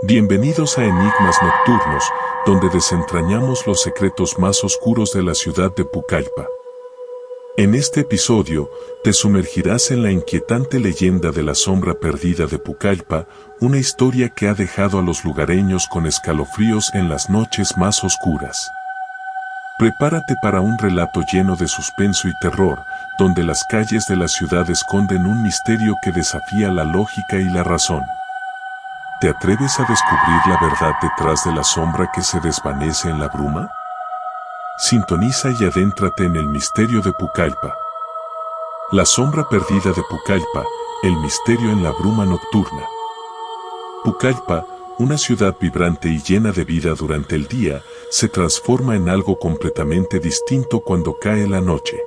Bienvenidos a Enigmas Nocturnos, donde desentrañamos los secretos más oscuros de la ciudad de Pucallpa. En este episodio, te sumergirás en la inquietante leyenda de la sombra perdida de Pucallpa, una historia que ha dejado a los lugareños con escalofríos en las noches más oscuras. Prepárate para un relato lleno de suspenso y terror, donde las calles de la ciudad esconden un misterio que desafía la lógica y la razón. ¿Te atreves a descubrir la verdad detrás de la sombra que se desvanece en la bruma? Sintoniza y adéntrate en el misterio de Pucallpa. La sombra perdida de Pucallpa, el misterio en la bruma nocturna. Pucallpa, una ciudad vibrante y llena de vida durante el día, se transforma en algo completamente distinto cuando cae la noche.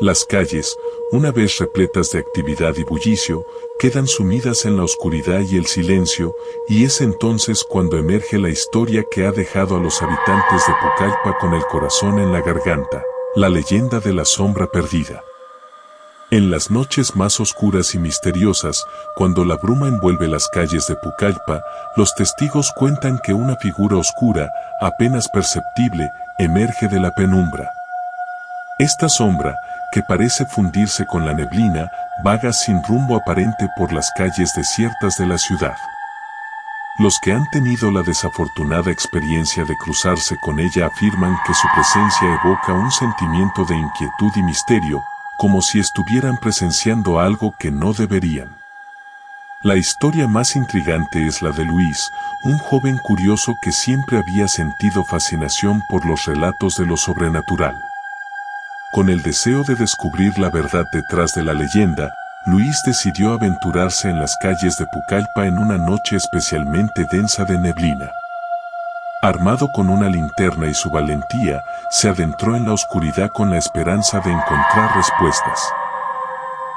Las calles, una vez repletas de actividad y bullicio, quedan sumidas en la oscuridad y el silencio, y es entonces cuando emerge la historia que ha dejado a los habitantes de Pucallpa con el corazón en la garganta, la leyenda de la sombra perdida. En las noches más oscuras y misteriosas, cuando la bruma envuelve las calles de Pucallpa, los testigos cuentan que una figura oscura, apenas perceptible, emerge de la penumbra. Esta sombra, que parece fundirse con la neblina, vaga sin rumbo aparente por las calles desiertas de la ciudad. Los que han tenido la desafortunada experiencia de cruzarse con ella afirman que su presencia evoca un sentimiento de inquietud y misterio, como si estuvieran presenciando algo que no deberían. La historia más intrigante es la de Luis, un joven curioso que siempre había sentido fascinación por los relatos de lo sobrenatural. Con el deseo de descubrir la verdad detrás de la leyenda, Luis decidió aventurarse en las calles de Pucallpa en una noche especialmente densa de neblina. Armado con una linterna y su valentía, se adentró en la oscuridad con la esperanza de encontrar respuestas.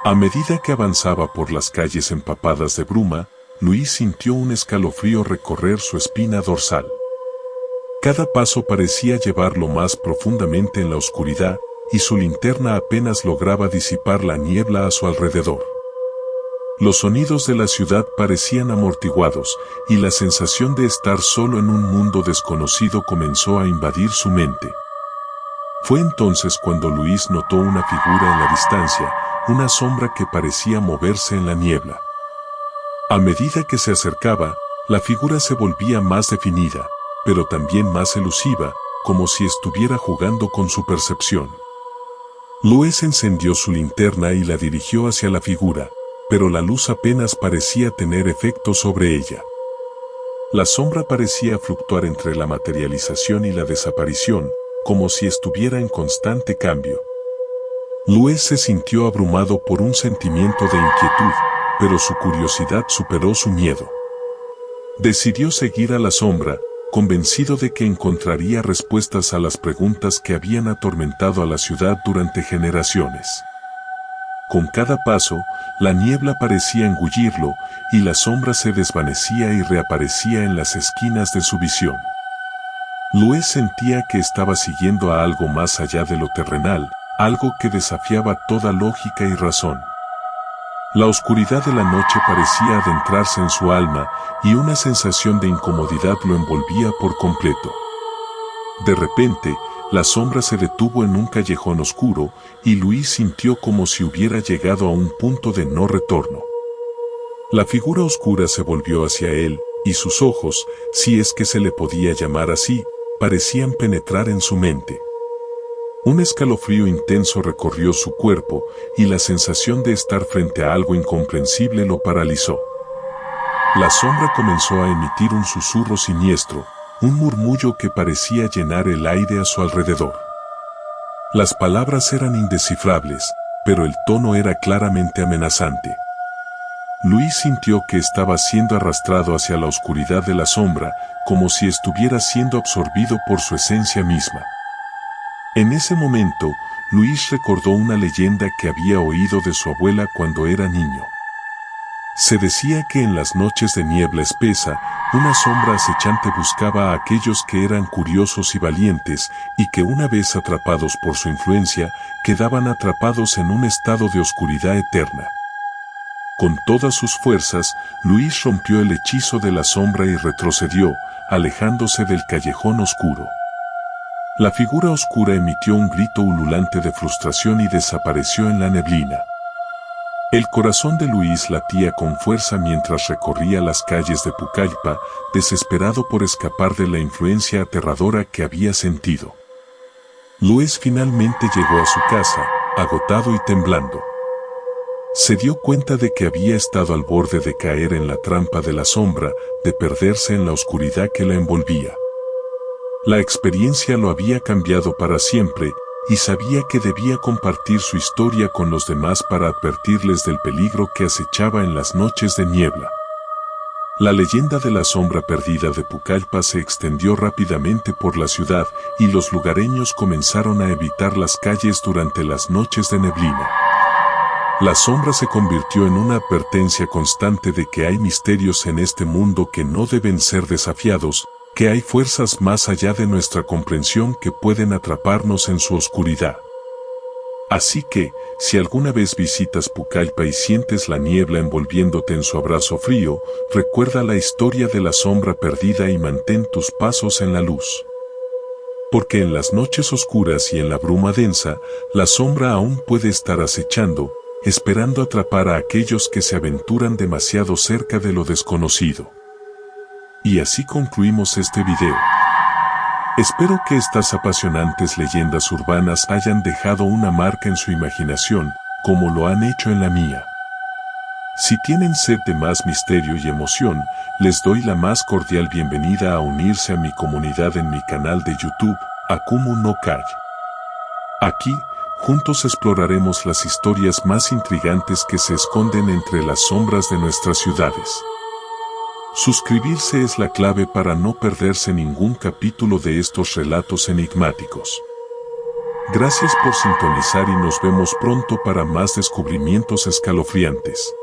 A medida que avanzaba por las calles empapadas de bruma, Luis sintió un escalofrío recorrer su espina dorsal. Cada paso parecía llevarlo más profundamente en la oscuridad, y su linterna apenas lograba disipar la niebla a su alrededor. Los sonidos de la ciudad parecían amortiguados, y la sensación de estar solo en un mundo desconocido comenzó a invadir su mente. Fue entonces cuando Luis notó una figura en la distancia, una sombra que parecía moverse en la niebla. A medida que se acercaba, la figura se volvía más definida, pero también más elusiva, como si estuviera jugando con su percepción. Luis encendió su linterna y la dirigió hacia la figura, pero la luz apenas parecía tener efecto sobre ella. La sombra parecía fluctuar entre la materialización y la desaparición, como si estuviera en constante cambio. Luis se sintió abrumado por un sentimiento de inquietud, pero su curiosidad superó su miedo. Decidió seguir a la sombra, convencido de que encontraría respuestas a las preguntas que habían atormentado a la ciudad durante generaciones. Con cada paso, la niebla parecía engullirlo, y la sombra se desvanecía y reaparecía en las esquinas de su visión. Luis sentía que estaba siguiendo a algo más allá de lo terrenal, algo que desafiaba toda lógica y razón. La oscuridad de la noche parecía adentrarse en su alma, y una sensación de incomodidad lo envolvía por completo. De repente, la sombra se detuvo en un callejón oscuro, y Luis sintió como si hubiera llegado a un punto de no retorno. La figura oscura se volvió hacia él, y sus ojos, si es que se le podía llamar así, parecían penetrar en su mente. Un escalofrío intenso recorrió su cuerpo, y la sensación de estar frente a algo incomprensible lo paralizó. La sombra comenzó a emitir un susurro siniestro, un murmullo que parecía llenar el aire a su alrededor. Las palabras eran indescifrables, pero el tono era claramente amenazante. Luis sintió que estaba siendo arrastrado hacia la oscuridad de la sombra, como si estuviera siendo absorbido por su esencia misma. En ese momento, Luis recordó una leyenda que había oído de su abuela cuando era niño. Se decía que en las noches de niebla espesa, una sombra acechante buscaba a aquellos que eran curiosos y valientes, y que una vez atrapados por su influencia, quedaban atrapados en un estado de oscuridad eterna. Con todas sus fuerzas, Luis rompió el hechizo de la sombra y retrocedió, alejándose del callejón oscuro. La figura oscura emitió un grito ululante de frustración y desapareció en la neblina. El corazón de Luis latía con fuerza mientras recorría las calles de Pucallpa, desesperado por escapar de la influencia aterradora que había sentido. Luis finalmente llegó a su casa, agotado y temblando. Se dio cuenta de que había estado al borde de caer en la trampa de la sombra, de perderse en la oscuridad que la envolvía. La experiencia lo había cambiado para siempre, y sabía que debía compartir su historia con los demás para advertirles del peligro que acechaba en las noches de niebla. La leyenda de la sombra perdida de Pucallpa se extendió rápidamente por la ciudad, y los lugareños comenzaron a evitar las calles durante las noches de neblina. La sombra se convirtió en una advertencia constante de que hay misterios en este mundo que no deben ser desafiados, que hay fuerzas más allá de nuestra comprensión que pueden atraparnos en su oscuridad. Así que, si alguna vez visitas Pucallpa y sientes la niebla envolviéndote en su abrazo frío, recuerda la historia de la sombra perdida y mantén tus pasos en la luz. Porque en las noches oscuras y en la bruma densa, la sombra aún puede estar acechando, esperando atrapar a aquellos que se aventuran demasiado cerca de lo desconocido. Y así concluimos este video. Espero que estas apasionantes leyendas urbanas hayan dejado una marca en su imaginación, como lo han hecho en la mía. Si tienen sed de más misterio y emoción, les doy la más cordial bienvenida a unirse a mi comunidad en mi canal de YouTube, Akumu no Kai. Aquí, juntos exploraremos las historias más intrigantes que se esconden entre las sombras de nuestras ciudades. Suscribirse es la clave para no perderse ningún capítulo de estos relatos enigmáticos. Gracias por sintonizar y nos vemos pronto para más descubrimientos escalofriantes.